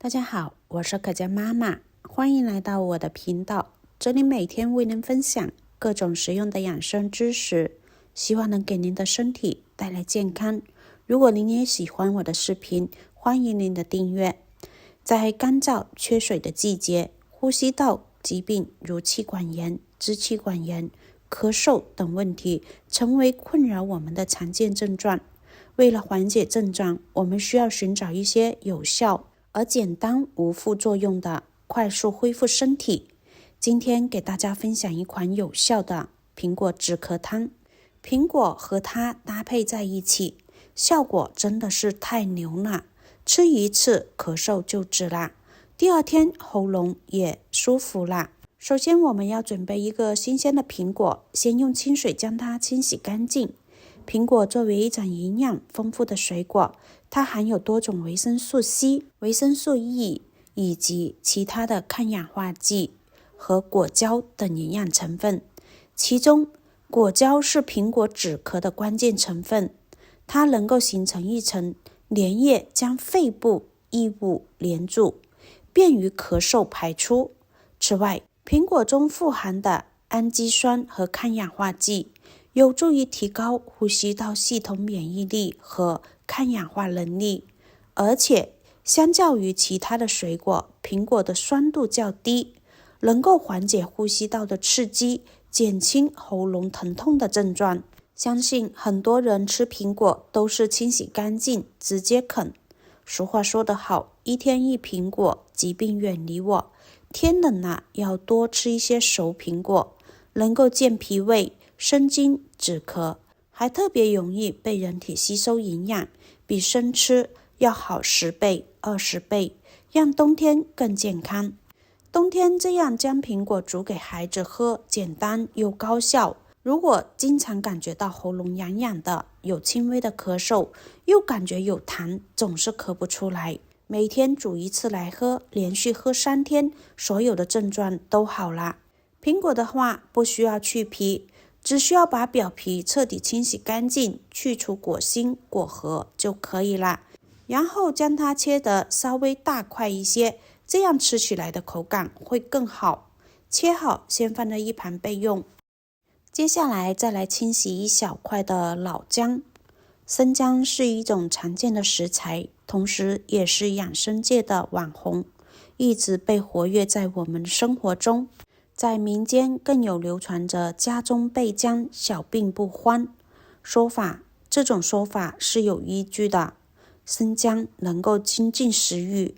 大家好，我是可佳妈妈，欢迎来到我的频道。这里每天为您分享各种实用的养生知识，希望能给您的身体带来健康。如果您也喜欢我的视频，欢迎您的订阅。在干燥缺水的季节，呼吸道疾病如气管炎、支气管炎、咳嗽等问题成为困扰我们的常见症状。为了缓解症状，我们需要寻找一些有效而简单无副作用的快速恢复身体。今天给大家分享一款有效的苹果止咳汤。苹果和它搭配在一起，效果真的是太牛了，吃一次咳嗽就止了，第二天喉咙也舒服了。首先我们要准备一个新鲜的苹果，先用清水将它清洗干净。苹果作为一种营养丰富的水果，它含有多种维生素 C、维生素 E 以及其他的抗氧化剂和果胶等营养成分。其中，果胶是苹果止咳的关键成分，它能够形成一层粘液，将肺部异物粘住，便于咳嗽排出。此外，苹果中富含的氨基酸和抗氧化剂有助于提高呼吸道系统免疫力和抗氧化能力，而且相较于其他的水果，苹果的酸度较低，能够缓解呼吸道的刺激，减轻喉咙疼痛的症状。相信很多人吃苹果都是清洗干净直接啃。俗话说得好，一天一苹果，疾病远离我。天冷了，要多吃一些熟苹果，能够健脾胃、生津止咳，还特别容易被人体吸收营养，比生吃要好10倍、20倍，让冬天更健康。冬天这样将苹果煮给孩子喝，简单又高效。如果经常感觉到喉咙痒痒的，有轻微的咳嗽，又感觉有痰，总是咳不出来，每天煮一次来喝，连续喝3天，所有的症状都好了。苹果的话，不需要去皮，只需要把表皮彻底清洗干净，去除果心、果核就可以了。然后将它切得稍微大块一些，这样吃起来的口感会更好。切好，先放在一旁备用。接下来再来清洗一小块的老姜。生姜是一种常见的食材，同时也是养生界的网红，一直被活跃在我们的生活中。在民间更有流传着家中备姜，小病不欢说法，这种说法是有依据的。生姜能够清净食欲，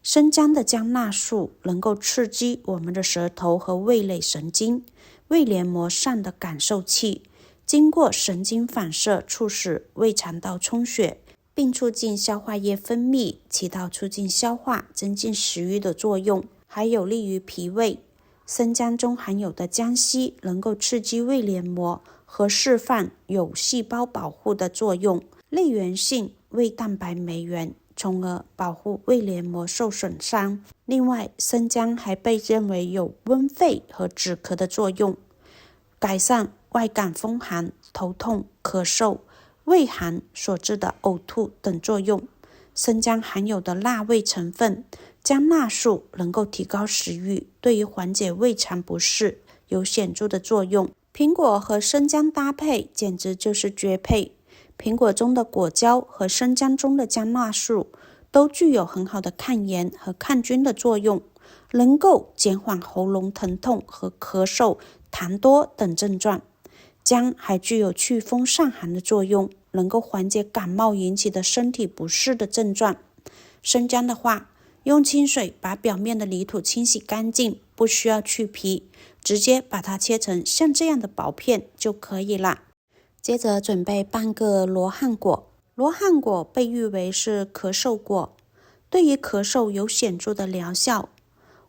生姜的姜纳素能够刺激我们的舌头和味蕾神经、胃黏膜上的感受器，经过神经反射促使胃肠道充血，并促进消化液分泌，起到促进消化、增进食欲的作用，还有利于脾胃。生姜中含有的姜烯能够刺激胃黏膜和释放有细胞保护的作用，内源性胃蛋白酶原，从而保护胃黏膜受损伤。另外，生姜还被认为有温肺和止咳的作用，改善外感风寒、头痛、咳嗽、胃寒所致的呕吐等作用。生姜含有的辣味成分姜纳素能够提高食欲，对于缓解胃肠不适有显著的作用。苹果和生姜搭配简直就是绝配。苹果中的果胶和生姜中的姜纳素都具有很好的抗炎和抗菌的作用，能够减缓喉咙疼痛和咳嗽、痰多等症状。姜还具有祛风散寒的作用，能够缓解感冒引起的身体不适的症状。生姜的话，用清水把表面的泥土清洗干净，不需要去皮，直接把它切成像这样的薄片就可以了。接着准备半个罗汉果。罗汉果被誉为是咳嗽果，对于咳嗽有显著的疗效，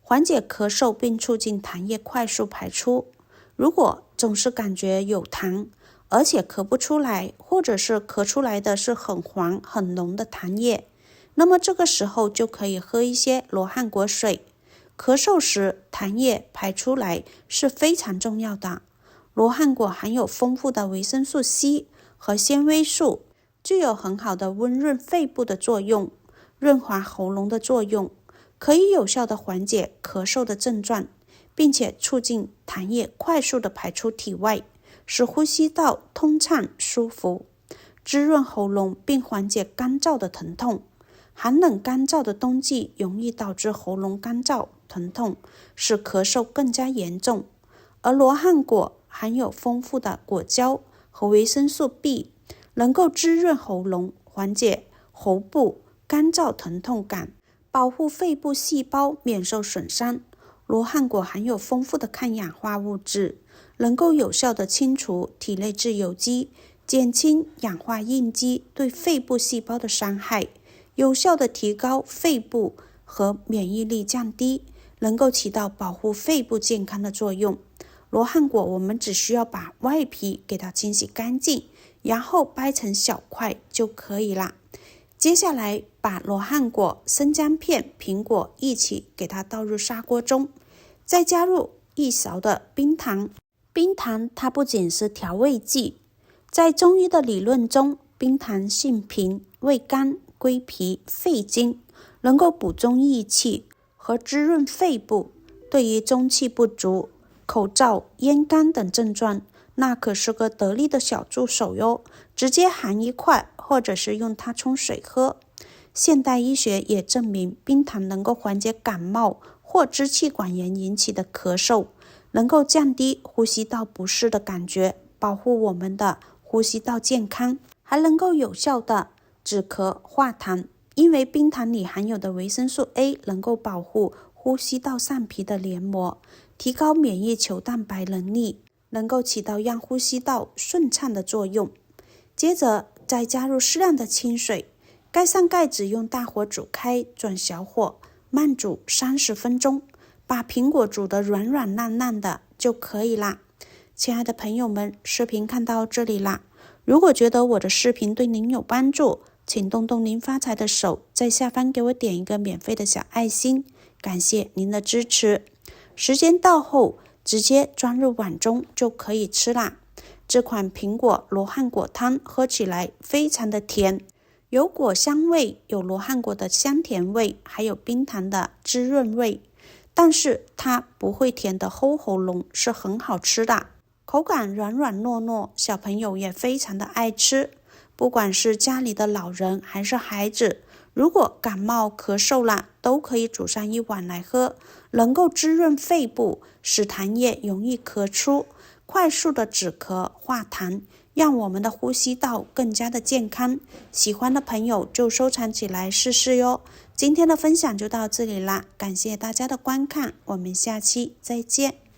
缓解咳嗽并促进痰液快速排出。如果总是感觉有痰，而且咳不出来，或者是咳出来的是很黄很浓的痰液，那么这个时候就可以喝一些罗汉果水。咳嗽时痰液排出来是非常重要的。罗汉果含有丰富的维生素 C 和纤维素，具有很好的温润肺部的作用，润滑喉咙的作用，可以有效的缓解咳嗽的症状，并且促进痰液快速的排出体外，使呼吸道通畅舒服，滋润喉咙并缓解干燥的疼痛。寒冷干燥的冬季容易导致喉咙干燥疼痛，使咳嗽更加严重。而罗汉果含有丰富的果胶和维生素 B， 能够滋润喉咙，缓解喉部干燥疼痛感，保护肺部细胞免受损伤。罗汉果含有丰富的抗氧化物质，能够有效地清除体内自由基，减轻氧化应激对肺部细胞的伤害，有效地提高肺部和免疫力降低，能够起到保护肺部健康的作用。罗汉果我们只需要把外皮给它清洗干净，然后掰成小块就可以了。接下来把罗汉果、生姜片、苹果一起给它倒入砂锅中，再加入1勺的冰糖。冰糖它不仅是调味剂，在中医的理论中，冰糖性平，味甘，归脾、肺经，能够补中益气和滋润肺部。对于中气不足、口燥、咽干等症状，那可是个得力的小助手哟。直接含一块，或者是用它冲水喝。现代医学也证明，冰糖能够缓解感冒或支气管炎引起的咳嗽，能够降低呼吸道不适的感觉，保护我们的呼吸道健康，还能够有效的止咳化痰。因为冰糖里含有的维生素 A 能够保护呼吸道上皮的黏膜，提高免疫球蛋白能力，能够起到让呼吸道顺畅的作用。接着再加入适量的清水，盖上盖子，用大火煮开，转小火慢煮30分钟，把苹果煮得软软烂烂的就可以啦。亲爱的朋友们，视频看到这里啦，如果觉得我的视频对您有帮助，请动动您发财的手，在下方给我点一个免费的小爱心，感谢您的支持。时间到后，直接装入碗中就可以吃啦。这款苹果罗汉果汤喝起来非常的甜，有果香味，有罗汉果的香甜味，还有冰糖的滋润味，但是它不会甜的齁喉咙，是很好吃的，口感软软糯糯，小朋友也非常的爱吃。不管是家里的老人还是孩子，如果感冒咳嗽了，都可以煮上1碗来喝，能够滋润肺部，使痰液容易咳出，快速的止咳化痰，让我们的呼吸道更加的健康。喜欢的朋友就收藏起来试试哟。今天的分享就到这里啦，感谢大家的观看，我们下期再见。